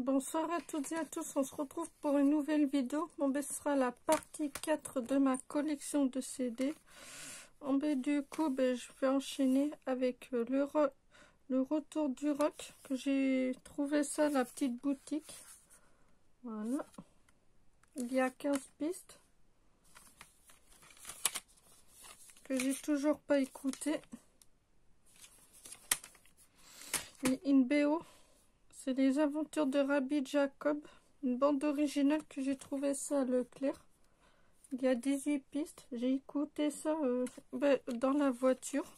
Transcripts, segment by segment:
Bonsoir à toutes et à tous, on se retrouve pour une nouvelle vidéo. Bon, ce sera la partie 4 de ma collection de CD. Du coup, je vais enchaîner avec le retour du rock, que j'ai trouvé ça à la petite boutique. Voilà. Il y a 15 pistes que j'ai toujours pas écoutées. Et une BO. C'est les aventures de Rabbi Jacob, une bande originale que j'ai trouvé ça à Leclerc. Il y a 18 pistes. J'ai écouté ça dans la voiture.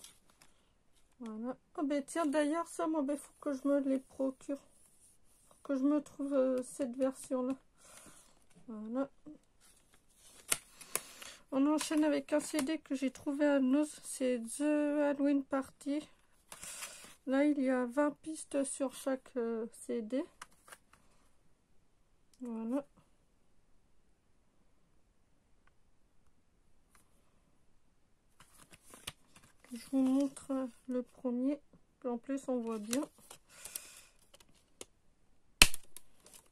Voilà. Tiens, d'ailleurs, ça, il faut que je me les procure. Faut que je me trouve cette version-là. Voilà. On enchaîne avec un CD que j'ai trouvé à Noz. C'est The Halloween Party. Là, il y a 20 pistes sur chaque CD. Voilà. Je vous montre le premier. En plus, on voit bien.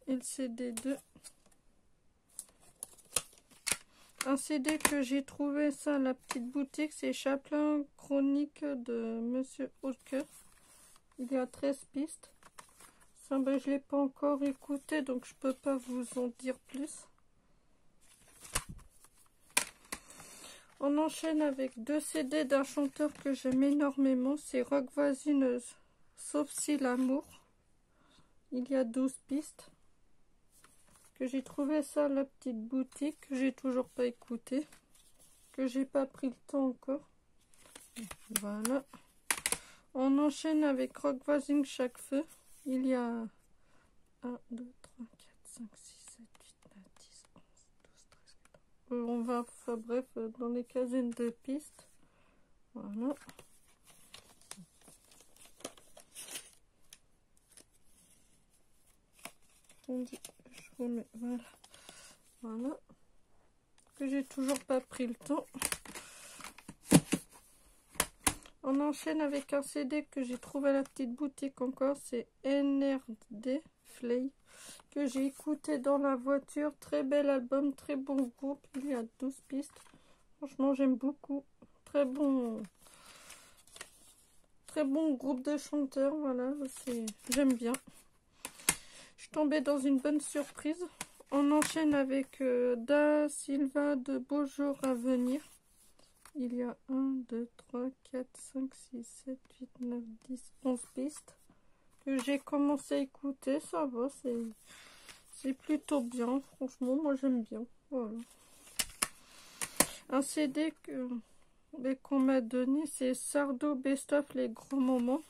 Et le CD 2. Un CD que j'ai trouvé ça à la petite boutique. C'est Chaplin Chronique de Monsieur Hawker. Il y a 13 pistes. Ça, je ne l'ai pas encore écouté, donc je peux pas vous en dire plus. On enchaîne avec deux CD d'un chanteur que j'aime énormément. C'est Rock Voisineuse, sauf si l'amour. Il y a 12 pistes. Que j'ai trouvé ça à la petite boutique, que j'ai toujours pas écouté. Que j'ai pas pris le temps encore. Voilà. On enchaîne avec Rock Voisine Chaque Feu. Il y a 1, 2, 3, 4, 5, 6, 7, 8, 9, 10, 11, 12, 13, 14. On va, enfin bref, dans les quinzaines de pistes. Voilà. Je remets, voilà. Voilà. Que j'ai toujours pas pris le temps. On enchaîne avec un CD que j'ai trouvé à la petite boutique encore. C'est NRD Flay. Que j'ai écouté dans la voiture. Très bel album, très bon groupe. Il y a 12 pistes. Franchement, j'aime beaucoup. Très bon groupe de chanteurs. Voilà, j'aime bien. Je suis tombée dans une bonne surprise. On enchaîne avec Da Silva de Beaux Jours à Venir. Il y a 1, 2, 3, 4, 5, 6, 7, 8, 9, 10, 11 pistes. Que j'ai commencé à écouter. Ça va, c'est plutôt bien. Franchement, moi j'aime bien. Voilà. Un CD qu'on m'a donné, c'est Sardo Best of Les Grands Moments.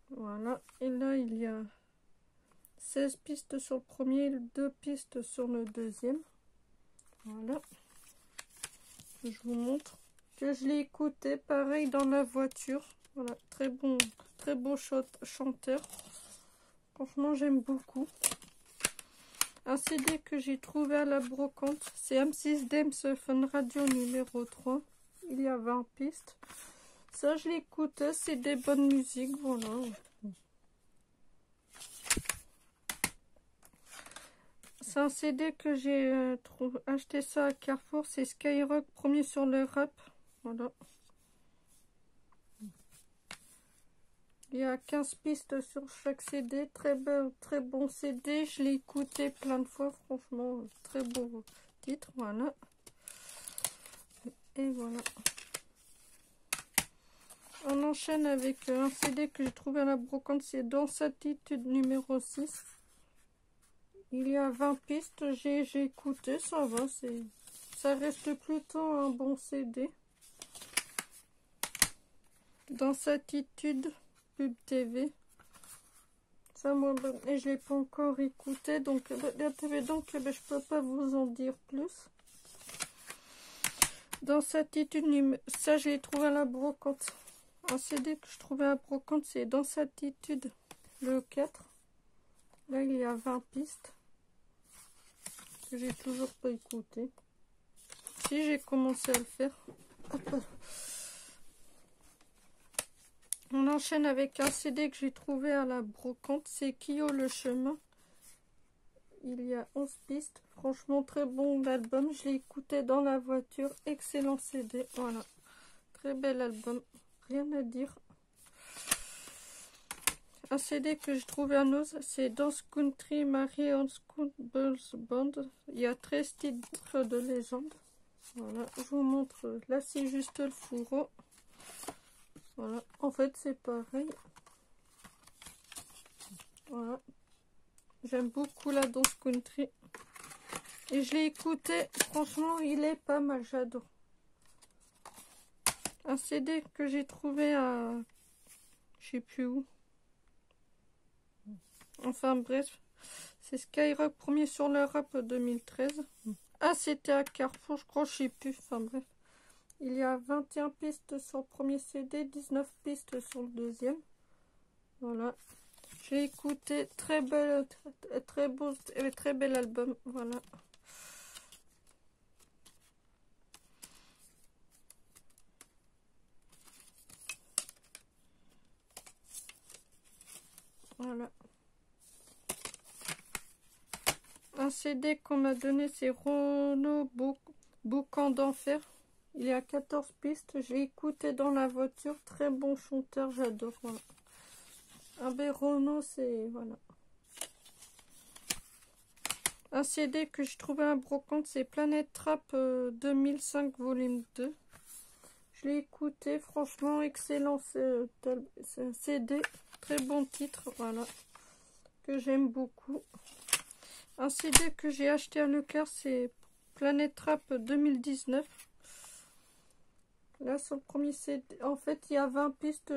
Voilà. Et là, il y a 16 pistes sur le premier, 2 pistes sur le deuxième. Voilà. Je vous montre que je l'ai écouté pareil dans la voiture. Voilà, très beau chanteur. Franchement, j'aime beaucoup. Un CD que j'ai trouvé à la brocante, c'est M6 Dems Fun Radio numéro 3. Il y a 20 pistes. Ça, je l'écoute, c'est des bonnes musiques, voilà. C'est un CD que j'ai acheté ça à Carrefour, c'est Skyrock, premier sur le rap. Voilà. Il y a 15 pistes sur chaque CD, très bon CD, je l'ai écouté plein de fois, franchement, très beau titre, voilà. Et voilà. On enchaîne avec un CD que j'ai trouvé à la brocante, c'est Dans Attitude numéro 6. Il y a 20 pistes, j'ai écouté, ça va, ça reste plutôt un bon CD. Dans Attitude Pub TV. Ça, moi, et je l'ai pas encore écouté, donc je peux pas vous en dire plus. Dans cette attitude, ça je l'ai trouvé à la brocante. Un CD que je trouvais à la brocante, c'est Dans cette attitude le 4. Là, il y a 20 pistes que j'ai toujours pas écouté. Si, j'ai commencé à le faire. Hop. On enchaîne avec un CD que j'ai trouvé à la brocante. C'est Kyo le chemin. Il y a 11 pistes. Franchement, très bon album. Je l'ai écouté dans la voiture. Excellent CD. Voilà. Très bel album. Rien à dire. Un CD que j'ai trouvé à Noz, c'est Dance Country Mary on School Band. Il y a 13 titres de légende. Voilà, je vous montre. Là, c'est juste le fourreau. Voilà, en fait, c'est pareil. Voilà. J'aime beaucoup la danse country. Et je l'ai écouté. Franchement, il est pas mal. J'adore. Un CD que j'ai trouvé à... Je sais plus où. Enfin bref, c'est Skyrock premier sur l'Europe 2013. Ah, c'était à Carrefour, je crois, je sais plus. Enfin bref, il y a 21 pistes sur le premier CD, 19 pistes sur le deuxième. Voilà, j'ai écouté, très bel, très beau, très bel album. Voilà. Voilà. Un CD qu'on m'a donné, c'est Renaud Boucan d'Enfer. Il y a 14 pistes. J'ai écouté dans la voiture. Très bon chanteur, j'adore. Voilà. Un Renaud, c'est... Voilà. Un CD que j'ai trouvé à brocante, c'est Planète Trap 2005 volume 2. Je l'ai écouté. Franchement, excellent CD. Très bon titre. Voilà. Que j'aime beaucoup. Un CD que j'ai acheté à Leclerc, c'est Planète Trap 2019. Là, sur le premier CD, en fait, il y a 20 pistes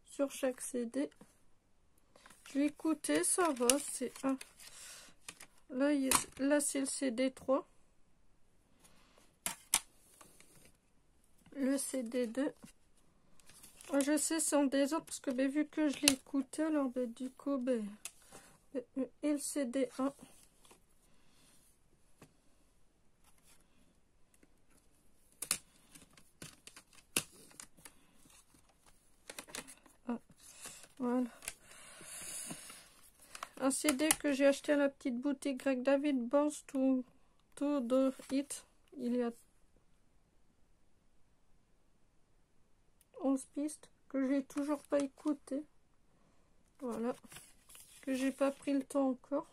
sur chaque CD. Je l'ai écouté, ça va, c'est un. Là c'est le CD 3. Le CD 2. Je sais, c'est en désordre parce que vu que je l'ai écouté, alors du coup, et le CD 1. Voilà. Un CD que j'ai acheté à la petite boutique Greg David Bounce to the Hit. Il y a 11 pistes que j'ai toujours pas écouté. Voilà. Que j'ai pas pris le temps encore.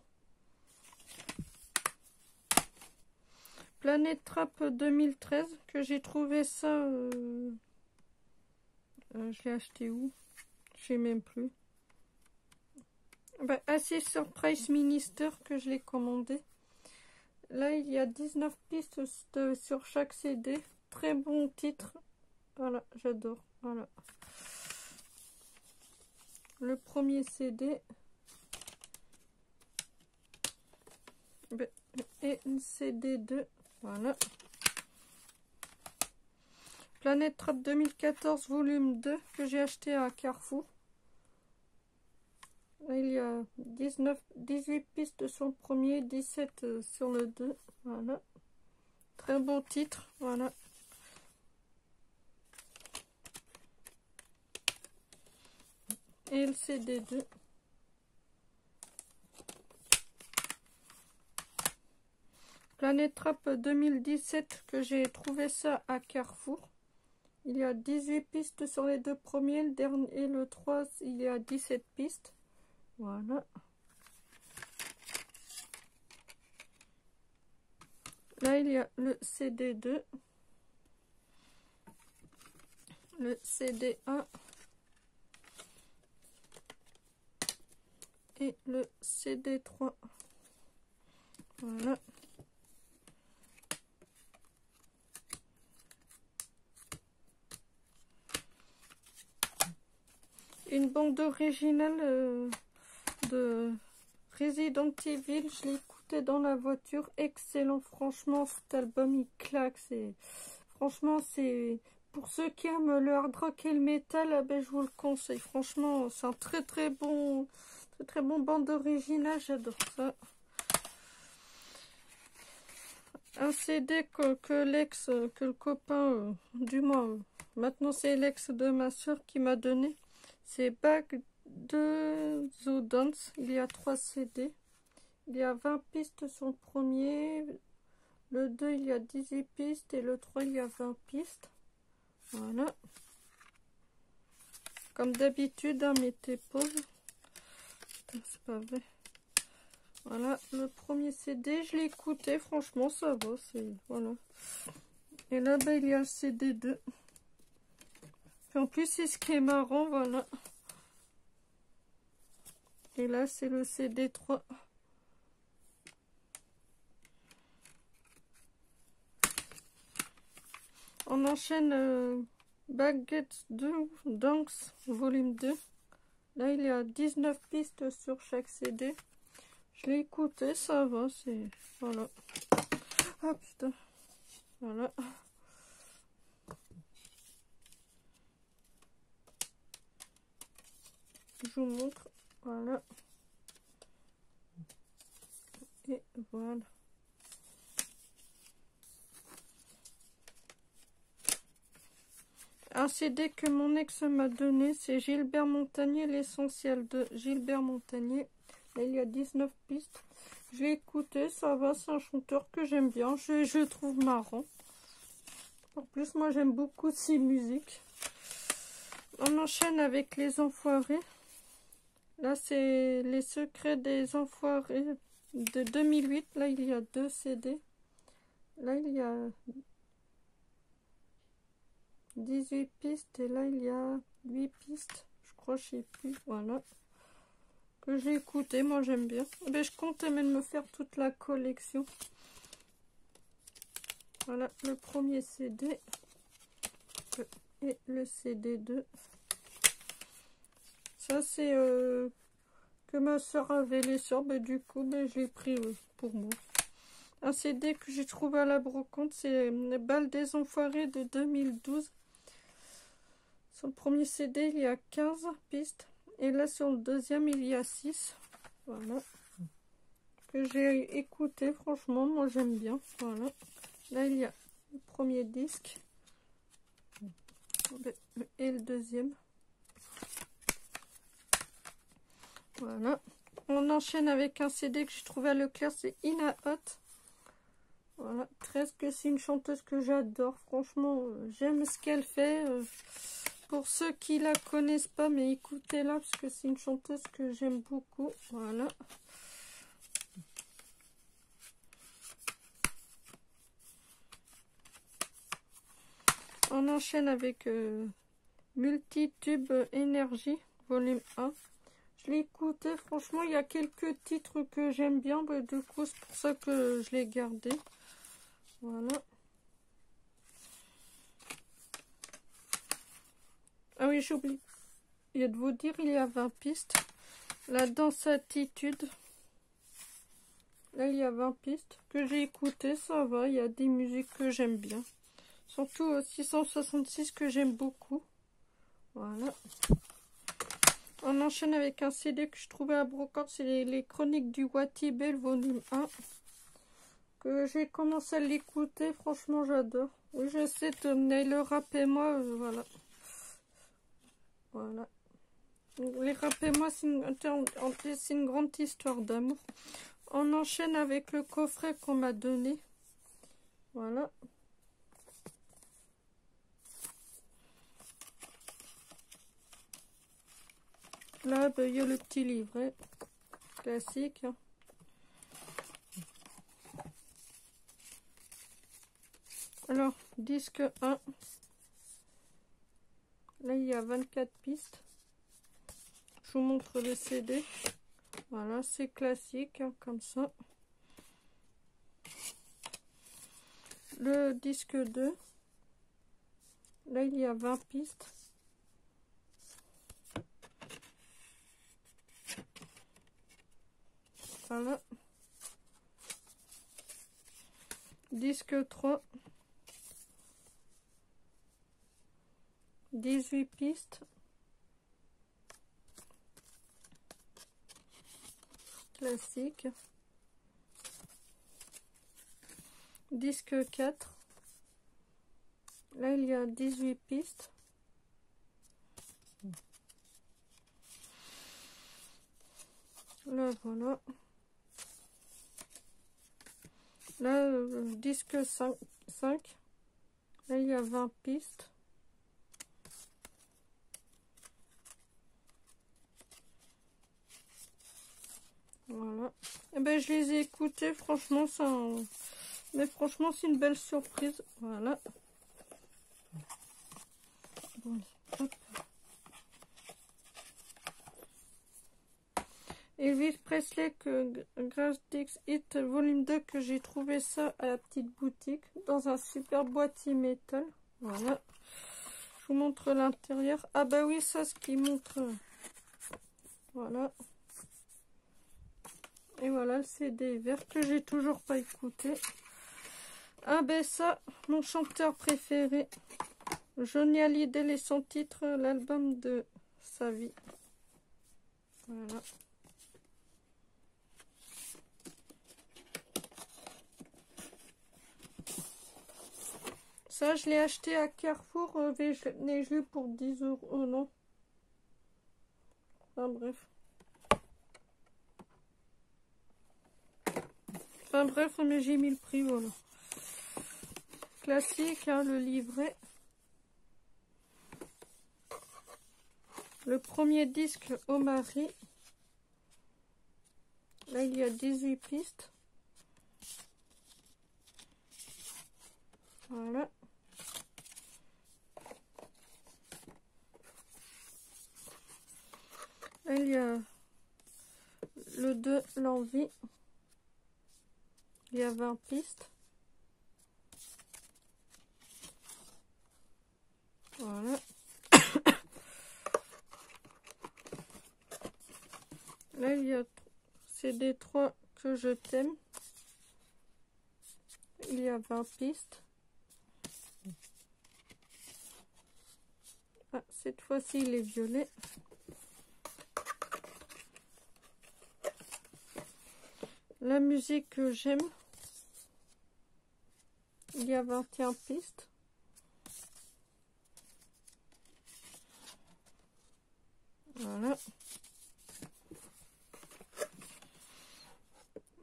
Planète Trap 2013. Que j'ai trouvé ça. Je l'ai acheté où? Je sais même plus. Assez Surprise Minister que je l'ai commandé. Là, il y a 19 pistes sur chaque CD. Très bon titre. Voilà, j'adore. Voilà. Le premier CD. Et une CD 2. Voilà. Planète Trap 2014 volume 2 que j'ai acheté à Carrefour. Il y a 18 pistes sur le premier, 17 sur le 2. Voilà. Très beau titre. Voilà. Et le CD 2. Planète Trap 2017 que j'ai trouvé ça à Carrefour. Il y a 18 pistes sur les deux premiers. Le dernier et le 3, il y a 17 pistes. Voilà. Là, il y a le CD2, le CD1 et le CD3. Voilà. Une bande originale de Resident Evil. Je l'ai écouté dans la voiture. Excellent. Franchement, cet album, il claque. Franchement, c'est... Pour ceux qui aiment le hard rock et le metal, je vous le conseille. Franchement, c'est un très bon bande originale. J'adore ça. Un CD que le copain, du moins, maintenant c'est l'ex de ma soeur qui m'a donné. C'est Back de The Dance. Il y a 3 CD. Il y a 20 pistes sur le premier. Le 2, il y a 18 pistes. Et le 3, il y a 20 pistes. Voilà. Comme d'habitude, hein, mettez pause. C'est pas vrai. Voilà, le premier CD, je l'ai écouté, franchement, ça va. Voilà. Et là, ben, il y a le CD 2. Et en plus, c'est ce qui est marrant, voilà. Et là, c'est le CD 3. On enchaîne Baguette 2, Dance, volume 2. Là, il y a 19 pistes sur chaque CD. Je l'ai écouté, ça va, c'est... Voilà. Ah, putain. Voilà. Je vous montre. Voilà. Et voilà. Un CD que mon ex m'a donné, c'est Gilbert Montagnier, l'essentiel de Gilbert Montagnier. Là, il y a 19 pistes. Je l'ai écouté, ça va, c'est un chanteur que j'aime bien. Je le trouve marrant. En plus, moi, j'aime beaucoup ses musiques. On enchaîne avec Les Enfoirés. Là, c'est Les Secrets des Enfoirés de 2008. Là, il y a 2 CD. Là, il y a 18 pistes. Et là, il y a 8 pistes. Je crois, je sais plus. Voilà. Que j'ai écouté. Moi, j'aime bien. Mais je compte même me faire toute la collection. Voilà, le premier CD. Et le CD 2. Ça, c'est que ma soeur avait les sœurs. Ben, du coup, ben, je l'ai pris pour moi. Un CD que j'ai trouvé à la brocante, c'est Bal des Enfoirés de 2012. Sur le premier CD, il y a 15 pistes. Et là, sur le deuxième, il y a 6. Voilà. Que j'ai écouté, franchement, moi j'aime bien. Voilà. Là, il y a le premier disque. Et le deuxième. Voilà. On enchaîne avec un CD que j'ai trouvé à Leclerc, c'est Ina Hot. Voilà. 13, que c'est une chanteuse que j'adore. Franchement, j'aime ce qu'elle fait. Pour ceux qui la connaissent pas, mais écoutez-la parce que c'est une chanteuse que j'aime beaucoup. Voilà. On enchaîne avec Multitube Énergie, volume 1. Je l'ai écouté, franchement, il y a quelques titres que j'aime bien. Bah, du coup, c'est pour ça que je l'ai gardé. Voilà. Ah oui, j'ai oublié de vous dire, il y a 20 pistes. La danse attitude. Là, il y a 20 pistes que j'ai écoutées, ça va. Il y a des musiques que j'aime bien. Surtout 666 que j'aime beaucoup. Voilà. On enchaîne avec un CD que je trouvais à brocante. C'est les Chroniques du Watibé, le volume 1. Que j'ai commencé à l'écouter. Franchement, j'adore. Oui, je sais, le rap et moi, voilà. Voilà. Les rap et moi, c'est une grande histoire d'amour. On enchaîne avec le coffret qu'on m'a donné. Voilà. Là, ben, il y a le petit livret classique. Alors, disque 1. Là, il y a 24 pistes. Je vous montre le CD. Voilà, c'est classique, hein, comme ça. Le disque 2. Là, il y a 20 pistes. Voilà. Disque 3. 18 pistes. Classique. Disque 4. Là, il y a 18 pistes. Là, voilà. Là, disque 5. Là, il y a 20 pistes. Voilà. Et ben, je les ai écoutés, franchement, ça... Mais franchement, c'est une belle surprise. Voilà. Bon, hop. Elvis Presley, que Greatest Hits Volume 2, que j'ai trouvé ça à la petite boutique dans un super boîtier métal. Voilà. Je vous montre l'intérieur. Ah bah oui, ça, ce qui montre. Voilà. Et voilà le CD vert que j'ai toujours pas écouté. Ah ben ça, mon chanteur préféré, Johnny Hallyday et son titre, l'album de sa vie. Voilà. Ça, je l'ai acheté à Carrefour, je l'ai eu pour 10 €. Oh non. Enfin bref. Enfin bref, mais j'ai mis le prix, voilà. Classique, hein, le livret. Le premier disque au mari. Là, il y a 18 pistes. Voilà. Là, il y a le 2, l'envie. Il y a 20 pistes. Voilà. Là, il y a CD3 que je t'aime. Il y a 20 pistes. Ah, cette fois-ci, il est violet. La musique que j'aime. Il y a 21 pistes. Voilà.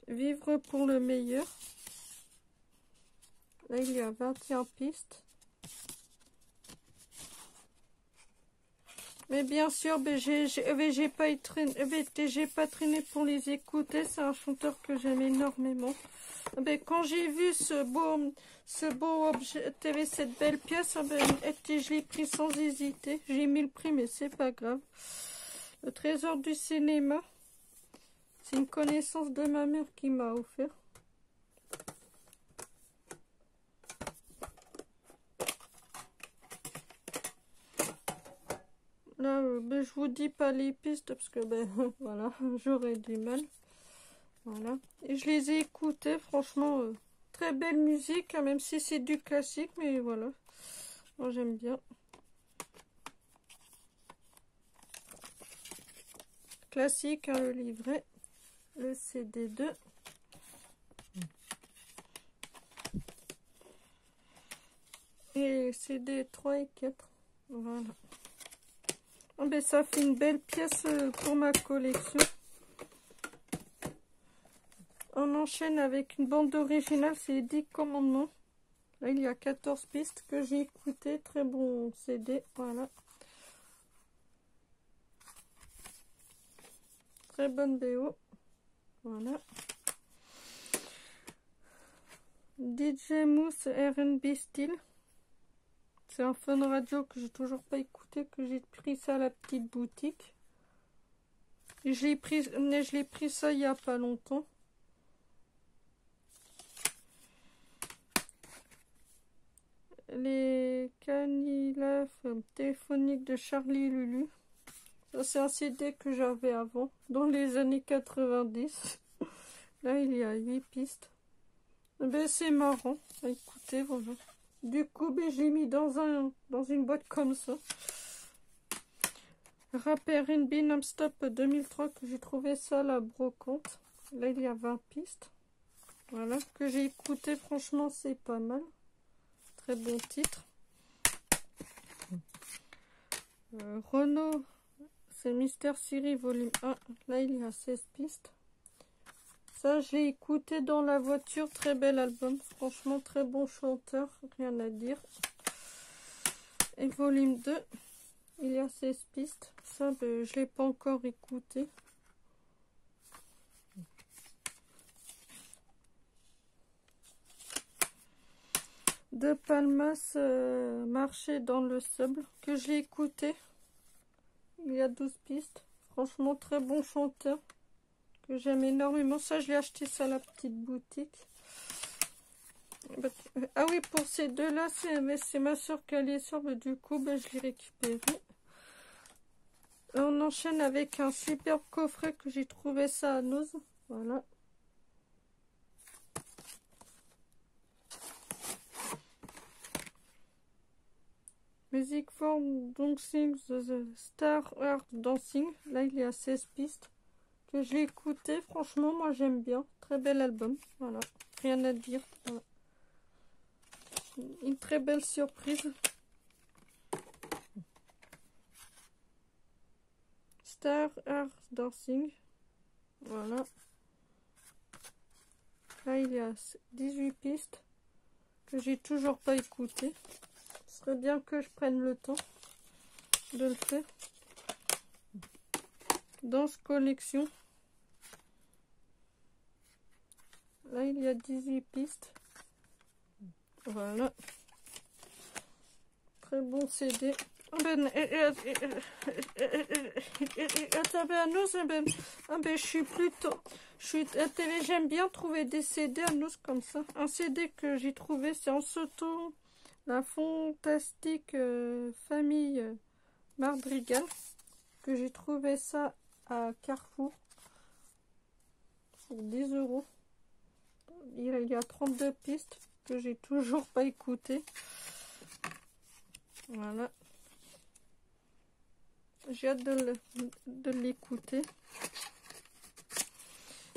Vivre pour le meilleur. Là, il y a 21 pistes. Mais bien sûr, j'ai pas traîné pour les écouter. C'est un chanteur que j'aime énormément. Quand j'ai vu ce beau objet, cette belle pièce, je l'ai pris sans hésiter. J'ai mis le prix, mais c'est pas grave. Le trésor du cinéma. C'est une connaissance de ma mère qui m'a offert. Là, je vous dis pas les pistes parce que voilà, j'aurais du mal. Voilà. Et je les ai écoutées, franchement, très belle musique, hein, même si c'est du classique, mais voilà. Moi, j'aime bien. Classique, hein, le livret. Le CD2. Et CD 3 et 4. Voilà. Oh, ça fait une belle pièce pour ma collection. On enchaîne avec une bande originale, c'est les 10 commandements. Là, il y a 14 pistes que j'ai écoutées. Très bon CD, voilà. Très bonne BO. Voilà. DJ Mousse R&B Style. C'est un fun radio que j'ai toujours pas écouté, que j'ai pris ça à la petite boutique. Et je l'ai pris ça il y a pas longtemps. Les canilafes téléphoniques de Charlie Lulu. Ça, c'est un CD que j'avais avant, dans les années 90. Là, il y a 8 pistes. C'est marrant à écouter, voilà. Du coup, je l'ai mis dans une boîte comme ça. Rap R&B non-stop 2003, que j'ai trouvé ça à la brocante. Là, il y a 20 pistes. Voilà, que j'ai écouté, franchement, c'est pas mal. Très bon titre. Renaud C'est Mystère Siri volume 1. Là, il y a 16 pistes. Ça, j'ai écouté dans la voiture. Très bel album. Franchement, très bon chanteur. Rien à dire. Et volume 2. Il y a 16 pistes. Ça, ben, je ne l'ai pas encore écouté. De Palmas, Marcher dans le sable, que j'ai écouté. Il y a 12 pistes. Franchement, très bon chanteur. Que j'aime énormément. Ça, je l'ai acheté ça à la petite boutique. Ah oui, pour ces deux-là, c'est ma soeur qui allait sur. Du coup, ben, je l'ai récupéré. On enchaîne avec un superbe coffret que j'ai trouvé ça à Noz. Voilà. Music for Dancing, the Star Art Dancing. Là, il y a 16 pistes. Que je l'ai écouté. Franchement, moi, j'aime bien. Très bel album. Voilà. Rien à dire. Voilà. Une très belle surprise. Star Art Dancing. Voilà. Là, il y a 18 pistes. Que j'ai toujours pas écouté. Ce serait bien que je prenne le temps de le faire. Danse collection. Là, il y a 18 pistes. Voilà. Très bon CD. Je suis plutôt... J'aime bien trouver des CD à nous comme ça. Un CD que j'ai trouvé, c'est en Soto. La fantastique famille Madrigal, que j'ai trouvé ça à Carrefour pour 10 €. Il y a 32 pistes que j'ai toujours pas écoutées. Voilà. J'ai hâte de l'écouter.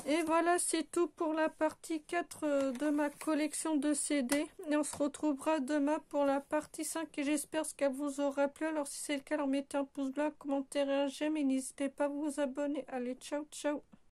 Et voilà, c'est tout pour la partie 4 de ma collection de CD. Et on se retrouvera demain pour la partie 5. Et j'espère qu'elle vous aura plu. Alors si c'est le cas, alors mettez un pouce bleu, un commentaire et un j'aime. Et n'hésitez pas à vous abonner. Allez, ciao, ciao.